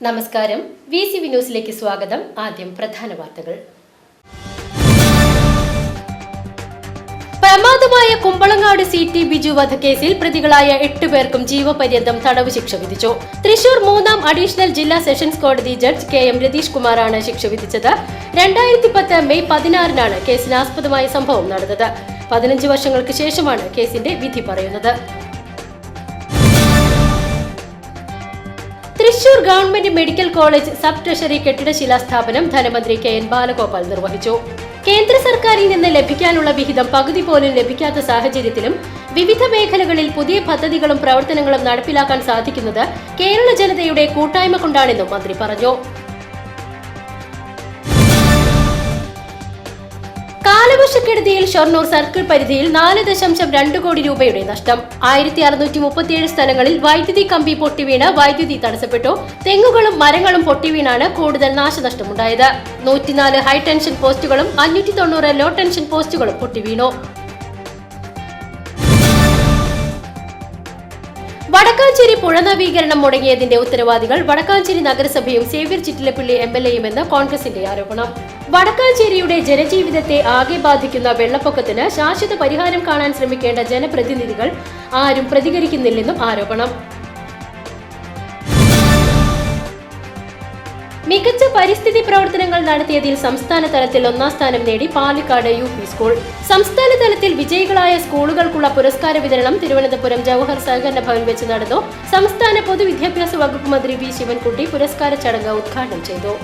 നമസ്കാരം. VCV ന്യൂസിലേക്ക് സ്വാഗതം. ആദ്യം പ്രധാന വാർത്തകൾ. പ്രമാദമായ കുമ്പളങ്ങാട് CT ബിജു വധക്കേസിൽ പ്രതികളായ 8 പേർക്കും ജീവപര്യന്തം തടവ് ശിക്ഷ വിധിച്ചു. തൃശൂർ 3ാം അഡീഷണൽ ജില്ലാ സെഷൻസ് കോടതി ജഡ്ജ് KM രതീഷ് കുമാറാണ് ശിക്ഷ വിധിച്ചത്. 2010 മെയ് 16-നാണ് കേസിനാസ്പദമായ സംഭവം നടന്നത്. 15 വർഷങ്ങൾക്ക് ശേഷമാണ് കേസിന്റെ വിധി പറയുന്നത്. Thrissur government medical college sub treasury കെട്ടിട ശിലാസ്ഥാപനം ധനമന്ത്രി KN ബാലഗോപാൽ നിർവഹിച്ചു. കേന്ദ്ര സർക്കാരിൽ നിന്ന് ലഭിക്കാനുള്ള വിഹിതം പകുതി പോലും ലഭിക്കാത്ത സാഹചര്യത്തിലും വിവിധ മേഖലകളിൽ പുതിയ പദ്ധതികളും പ്രവർത്തനങ്ങളും നടപ്പിലാക്കാൻ സാധിക്കുന്നത് കേരള ജനതയുടെ കൂട്ടായ്മ കൊണ്ടാണെന്നും മന്ത്രി പറഞ്ഞു. കാലവർഷക്കെടുതിയിൽ ഷൊർണൂർ സർക്കിൾ പരിധിയിൽ 4.2 കോടി രൂപയുടെ നഷ്ടം. 1637 സ്ഥലങ്ങളിൽ വൈദ്യുതി കമ്പി പൊട്ടിവീണ് വൈദ്യുതി തടസ്സപ്പെട്ടു. തെങ്ങുകളും മരങ്ങളും പൊട്ടിവീണാണ് കൂടുതൽ നാശനഷ്ടമുണ്ടായത്. 104 ഹൈ ടെൻഷൻ പോസ്റ്റുകളും 590 ലോ ടെൻഷൻ പോസ്റ്റുകളും പൊട്ടിവീണു. വടക്കാഞ്ചേരി പുഴ നവീകരണം മുടങ്ങിയതിന്റെ ഉത്തരവാദികൾ വടക്കാഞ്ചേരി നഗരസഭയും സേവ്യർ ചിറ്റിലപ്പിള്ളി MLAയുമെന്ന് കോൺഗ്രസിന്റെ ആരോപണം. വടക്കാഞ്ചേരിയുടെ ജനജീവിതത്തെ ആകെ ബാധിക്കുന്ന വെള്ളപ്പൊക്കത്തിന് ശാശ്വത പരിഹാരം കാണാൻ ശ്രമിക്കേണ്ട ജനപ്രതിനിധികൾ ആരും പ്രതികരിക്കുന്നില്ലെന്നും ആരോപണം. മികച്ച പരിസ്ഥിതി പ്രവർത്തനങ്ങൾ നടത്തിയതിൽ സംസ്ഥാന തലത്തിൽ 1ാം സ്ഥാനം നേടി പാലക്കാട് UP സ്കൂൾ. സംസ്ഥാന തലത്തിൽ വിജയികളായ സ്കൂളുകൾക്കുള്ള പുരസ്കാര വിതരണം തിരുവനന്തപുരം ജവഹർ സഹകരണ ഭവൻ വെച്ച് നടന്നു. സംസ്ഥാന പൊതുവിദ്യാഭ്യാസ വകുപ്പ് മന്ത്രി V ശിവൻകുട്ടി പുരസ്കാര ചടങ്ങ് ഉദ്ഘാടനം ചെയ്തു.